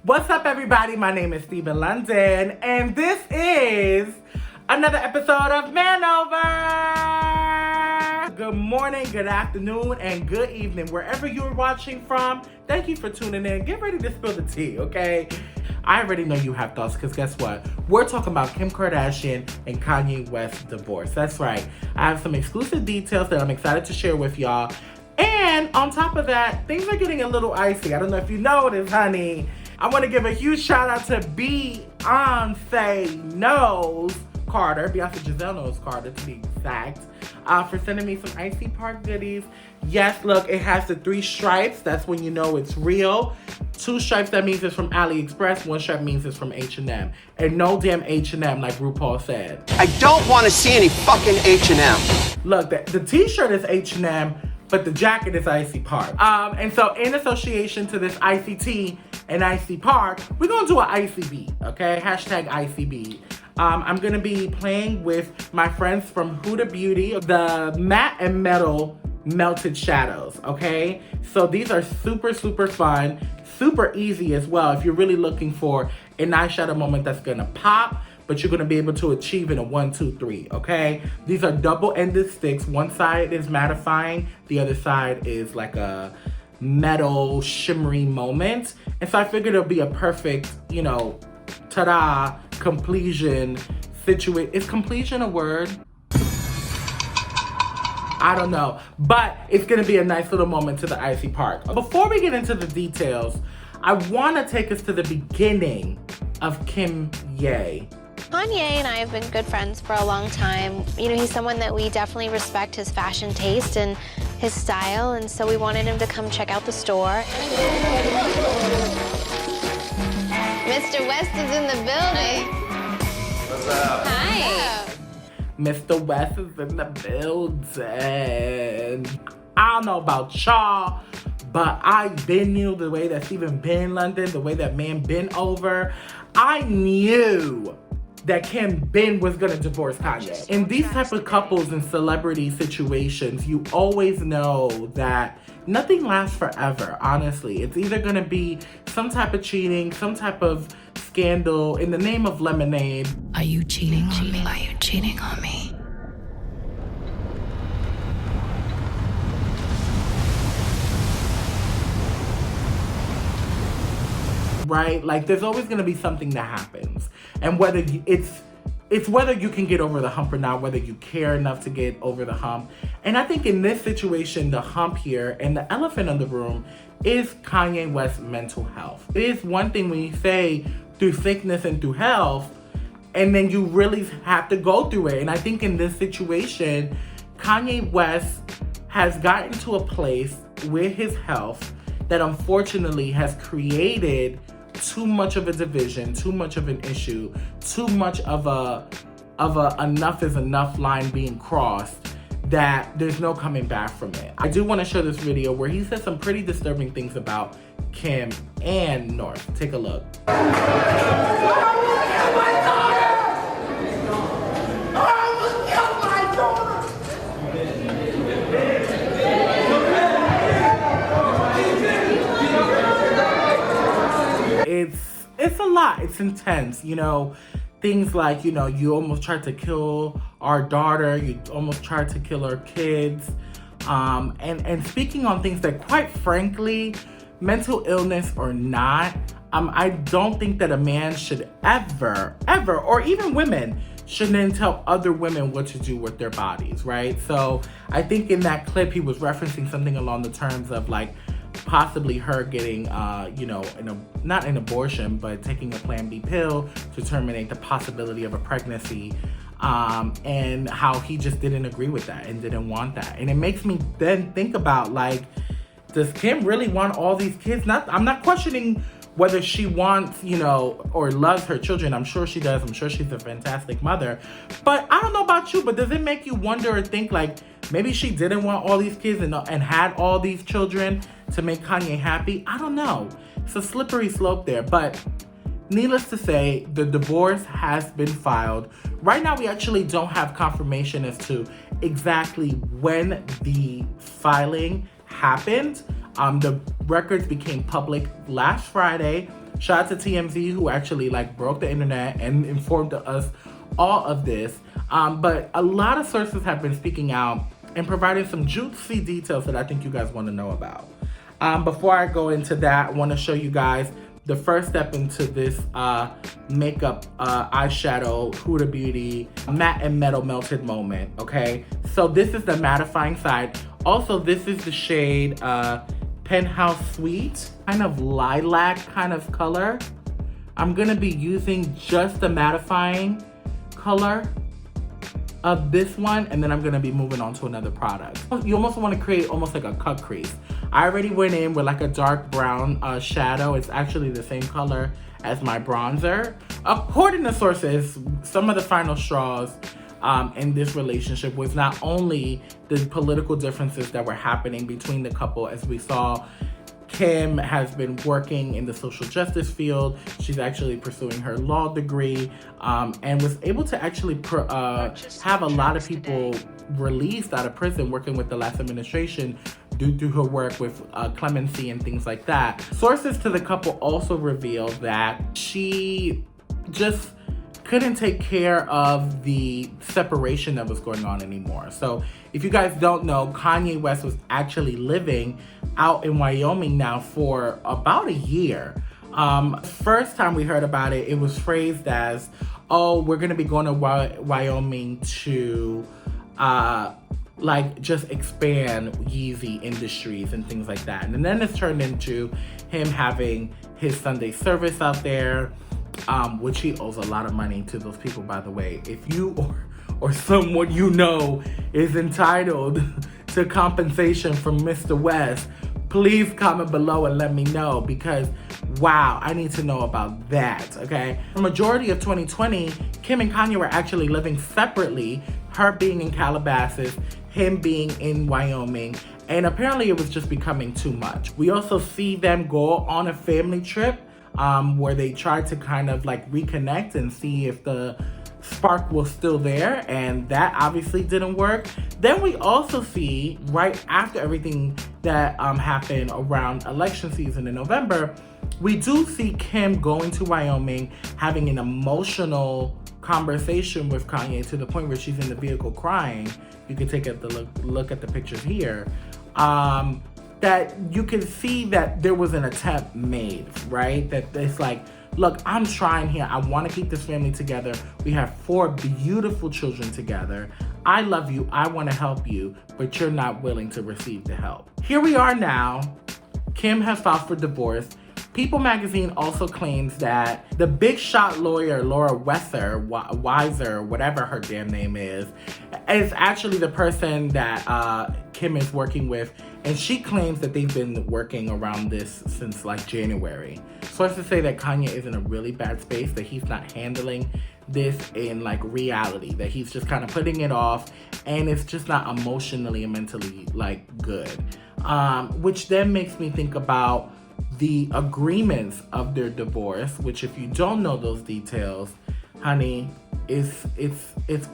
What's up, everybody? My name is Stephen London, and this is another episode of MANover. Good morning, good afternoon, and good evening, wherever you're watching from. Thank you for tuning in. Get ready to spill the tea, okay? I already know you have thoughts, because guess what? We're talking about Kim Kardashian and Kanye West's divorce. That's right. I have some exclusive details that I'm excited to share with y'all. And on top of that, things are getting a little icy. I don't know if you noticed, honey. I want to give a huge shout out to Beyonce Knows Carter, Beyonce Giselle Knows Carter to be exact, for sending me some Icy Park goodies. Yes, look, it has the 3 stripes. That's when you know it's real. 2 stripes, that means it's from AliExpress. 1 stripe means it's from H&M. And no damn H&M, like RuPaul said. I don't want to see any fucking H&M. Look, the t-shirt is H&M, but the jacket is Icy Park. And so in association to this Icy Tea and Icy Park, we're gonna do an Icy beat, okay? Hashtag Icy beat. I'm gonna be playing with my friends from Huda Beauty, the matte and metal melted shadows, okay? So these are super, super fun, super easy as well if you're really looking for an eyeshadow moment that's gonna pop, but you're gonna be able to achieve in a 1, 2, 3, okay? These are double-ended sticks. One side is mattifying, the other side is like a metal shimmery moment. And so I figured it'll be a perfect, you know, ta-da, completion situation. Is completion a word? I don't know, but it's gonna be a nice little moment to the Icy Park. Before we get into the details, I wanna take us to the beginning of KIMYE. Kanye and I have been good friends for a long time. You know, he's someone that we definitely respect his fashion taste and his style, and so we wanted him to come check out the store. Mr. West is in the building. What's up? Hi. Mr. West is in the building. I don't know about y'all, but I been knew the way that Stephen been London, the way that man been over. I knew that Kim Ben was gonna divorce Kanye. In these type of couples and celebrity situations, you always know that nothing lasts forever, honestly. It's either gonna be some type of cheating, some type of scandal in the name of lemonade. Are you cheating on me? Are you cheating on me? Right? Like there's always gonna be something that happens. And whether it's whether you can get over the hump or not, whether you care enough to get over the hump. And I think in this situation, the hump here and the elephant in the room is Kanye West's mental health. It is one thing when you say through sickness and through health, and then you really have to go through it. And I think in this situation, Kanye West has gotten to a place with his health that unfortunately has created too much of a division, too much of an issue, too much of a enough is enough line being crossed, that there's no coming back from it. I do want to show this video where he says some pretty disturbing things about Kim and North. Take a look. It's a lot. It's intense. You know, things like, you know, you almost tried to kill our daughter. You almost tried to kill our kids. And speaking on things that, quite frankly, mental illness or not, I don't think that a man should ever, or even women, shouldn't tell other women what to do with their bodies, right? So I think in that clip, he was referencing something along the terms of like, possibly her getting, you know, not an abortion, but taking a Plan B pill to terminate the possibility of a pregnancy, and how he just didn't agree with that and didn't want that. And it makes me then think about, like, does Kim really want all these kids? I'm not questioning whether she wants, you know, or loves her children. I'm sure she does. I'm sure she's a fantastic mother. But I don't know about you, but does it make you wonder or think, like, maybe she didn't want all these kids and had all these children to make Kanye happy? I don't know. It's a slippery slope there. But needless to say, the divorce has been filed. Right now, we actually don't have confirmation as to exactly when the filing happened. The records became public last Friday. Shout out to TMZ who actually like broke the internet and informed us all of this. But a lot of sources have been speaking out and providing some juicy details that I think you guys want to know about. Before I go into that, I want to show you guys the first step into this makeup eyeshadow Huda Beauty matte and metal melted moment, okay? So this is the mattifying side. Also, this is the shade Penthouse Sweet, kind of lilac kind of color. I'm gonna be using just the mattifying color of this one, and then I'm gonna be moving on to another product. You almost wanna create almost like a cut crease. I already went in with like a dark brown shadow. It's actually the same color as my bronzer. According to sources, some of the final straws in this relationship was not only the political differences that were happening between the couple, as we saw Kim has been working in the social justice field. She's actually pursuing her law degree and was able to actually have a lot of people released out of prison working with the last administration due to her work with clemency and things like that. Sources to the couple also revealed that she just couldn't take care of the separation that was going on anymore. So if you guys don't know, Kanye West was actually living out in Wyoming now for about a year. First time we heard about it, it was phrased as, oh, we're gonna be going to Wyoming to like just expand Yeezy Industries and things like that. And then it's turned into him having his Sunday service out there, which he owes a lot of money to those people, by the way. If you or someone you know is entitled to compensation from Mr. West, please comment below and let me know, because wow, I need to know about that, okay? The majority of 2020, Kim and Kanye were actually living separately, her being in Calabasas, him being in Wyoming, and apparently it was just becoming too much. We also see them go on a family trip where they tried to kind of like reconnect and see if the spark was still there, and that obviously didn't work. Then we also see, right after everything that happened around election season in November, we do see Kim going to Wyoming, having an emotional conversation with Kanye to the point where she's in the vehicle crying. You can take a look at the pictures here. That you can see that there was an attempt made, right? That it's like, look, I'm trying here. I want to keep this family together. We have 4 beautiful children together. I love you. I want to help you, but you're not willing to receive the help. Here we are now. Kim has filed for divorce. People magazine also claims that the big shot lawyer, Laura Weiser, whatever her damn name is actually the person that Kim is working with. And she claims that they've been working around this since like January. Sources say that Kanye is in a really bad space, that he's not handling this in like reality, that he's just kind of putting it off, and it's just not emotionally and mentally like good. Which then makes me think about the agreements of their divorce, which if you don't know those details, honey, it's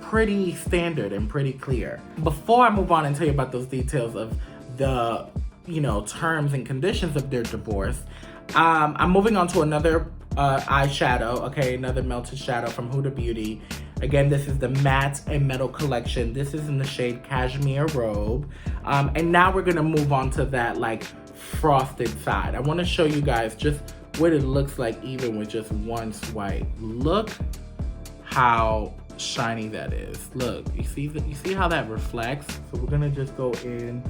pretty standard and pretty clear. Before I move on and tell you about those details of the, terms and conditions of their divorce, I'm moving on to another eyeshadow, okay, another melted shadow from Huda Beauty. Again, this is the matte and metal collection. This is in the shade Cashmere Robe. And now we're gonna move on to that like frosted side. I wanna show you guys just what it looks like even with just one swipe. Look how shiny that is. Look, you see how that reflects? So we're gonna just go in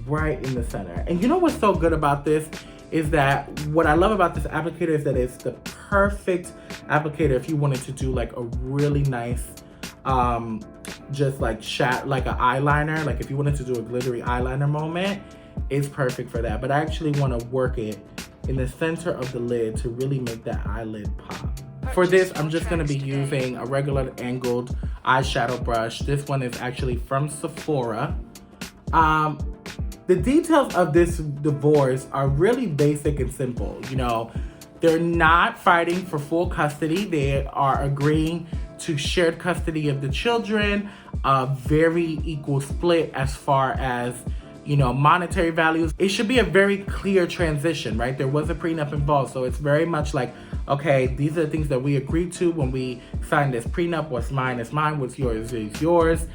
right in the center. And you know what's so good about this is that what I love about this applicator is that it's the perfect applicator if you wanted to do like a really nice just like like an eyeliner, like if you wanted to do a glittery eyeliner moment, it's perfect for that. But I actually want to work it in the center of the lid to really make that eyelid pop. For this, I'm just going to be using a regular angled eyeshadow brush. This one is actually from Sephora. The details of this divorce are really basic and simple. They're not fighting for full custody. They are agreeing to shared custody of the children, a very equal split as far as monetary values. It should be a very clear transition, right? There was a prenup involved, so it's very much like, okay, these are the things that we agreed to when we signed this prenup. What's mine is mine, what's yours is yours.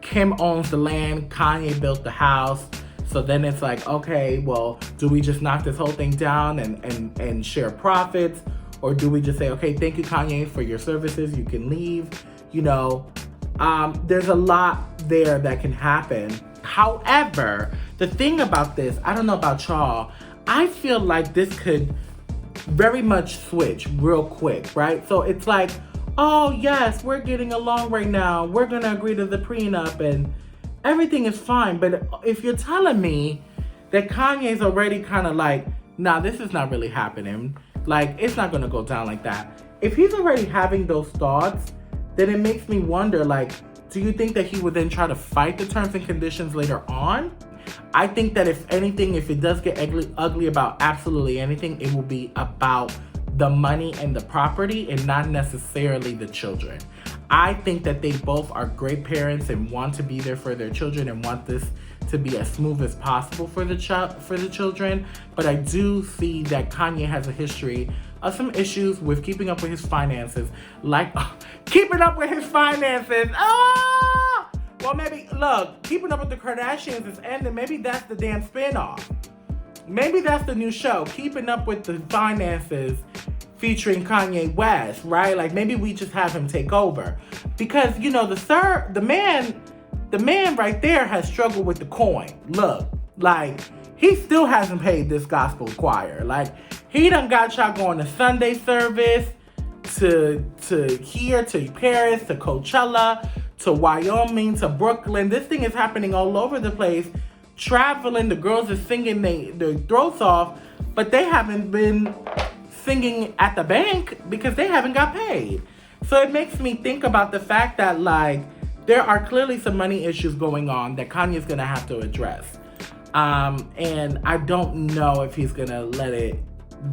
Kim owns the land, Kanye built the house. So then it's like, okay, well, do we just knock this whole thing down and share profits? Or do we just say, okay, thank you, Kanye, for your services, you can leave? There's a lot there that can happen. However, the thing about this, I don't know about y'all, I feel like this could very much switch real quick, right? So it's like, oh yes, we're getting along right now. We're gonna agree to the prenup and everything is fine. But if you're telling me that Kanye's already kind of like, nah, this is not really happening. Like, it's not gonna go down like that. If he's already having those thoughts, then it makes me wonder, like, do you think that he would then try to fight the terms and conditions later on? I think that if anything, if it does get ugly about absolutely anything, it will be about the money and the property and not necessarily the children. I think that they both are great parents and want to be there for their children and want this to be as smooth as possible for the children. But I do see that Kanye has a history of some issues with keeping up with his finances. Like, keeping up with his finances. Ah! Well, maybe, look, keeping up with the Kardashians is ending. Maybe that's the damn spinoff. Maybe that's the new show, Keeping Up with the Finances, featuring Kanye West, right? Like, maybe we just have him take over. Because, the man right there has struggled with the coin. Look, like, he still hasn't paid this gospel choir. Like, he done got y'all going to Sunday service, to here, to Paris, to Coachella, to Wyoming, to Brooklyn. This thing is happening all over the place. Traveling, the girls are singing their throats off, but they haven't been singing at the bank because they haven't got paid. So it makes me think about the fact that, like, there are clearly some money issues going on that Kanye's gonna have to address. And I don't know if he's gonna let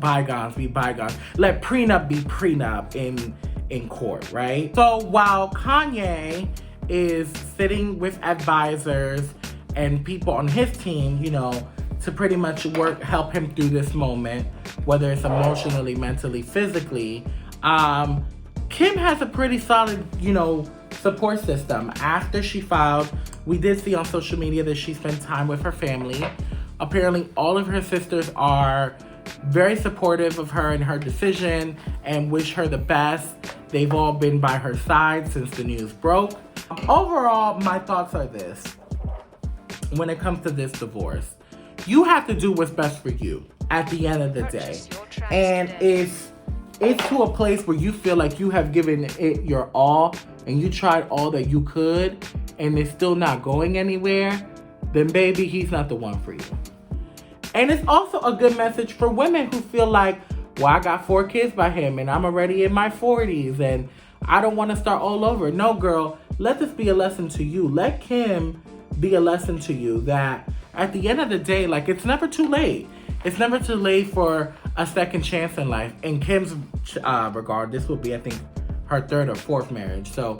bygones be bygones. Let prenup be prenup in court, right? So while Kanye is sitting with advisors and people on his team, to pretty much help him through this moment, whether it's emotionally, mentally, physically, Kim has a pretty solid, support system. After she filed, we did see on social media that she spent time with her family. Apparently, all of her sisters are very supportive of her and her decision and wish her the best. They've all been by her side since the news broke. Overall, my thoughts are this. When it comes to this divorce, you have to do what's best for you at the end of the day. And if it's to a place where you feel like you have given it your all and you tried all that you could and it's still not going anywhere, then baby, he's not the one for you. And it's also a good message for women who feel like, well, I got 4 kids by him and I'm already in my 40s and I don't want to start all over. No, girl, let this be a lesson to you. Let Kim be a lesson to you that at the end of the day, like, it's never too late. It's never too late for a second chance in life. In Kim's regard, this will be, I think, her 3rd or 4th marriage. So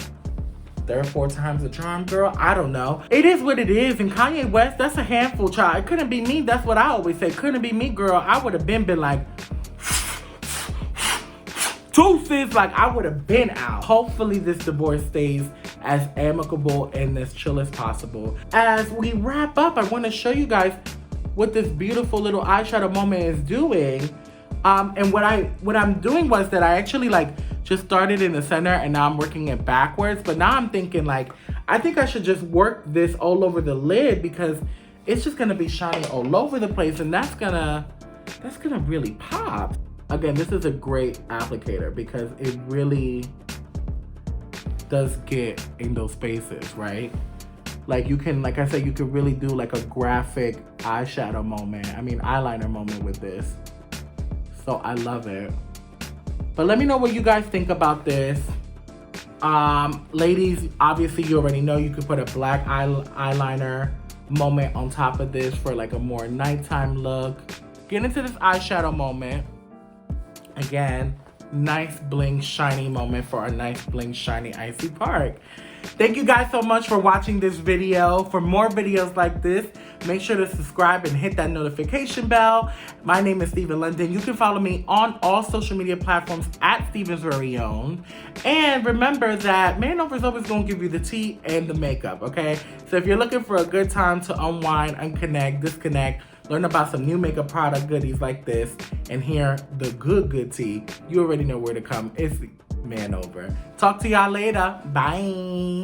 3rd, 4 times the charm, girl. I don't know. It is what it is. And Kanye West, that's a handful, child. It couldn't be me. That's what I always say. Couldn't be me, girl. I would have been like, deuces, like, I would have been out. Hopefully this divorce stays as amicable and as chill as possible. As we wrap up, I want to show you guys what this beautiful little eyeshadow moment is doing. And what I'm doing was that I actually, like, just started in the center and now I'm working it backwards. But now I'm thinking, like, I think I should just work this all over the lid because it's just gonna be shining all over the place and that's gonna really pop. Again, this is a great applicator because it really does get in those spaces, right? Like, you can, like I said, you could really do like a graphic eyeliner moment with this. So I love it. But let me know what you guys think about this. Ladies, obviously you already know you could put a black eyeliner moment on top of this for like a more nighttime look. Get into this eyeshadow moment. Again, nice bling shiny moment for a nice bling shiny icy park. Thank you guys so much for watching this video. For more videos like this, make sure to subscribe and hit that notification bell. My name is Steven London. You can follow me on all social media platforms at Steven's Very Own. And remember that MANover is always going to give you the tea and the makeup, okay? So if you're looking for a good time to unwind, unconnect, disconnect, learn about some new makeup product goodies like this, and hear the good tea, you already know where to come. It's MANover. Talk to y'all later. Bye.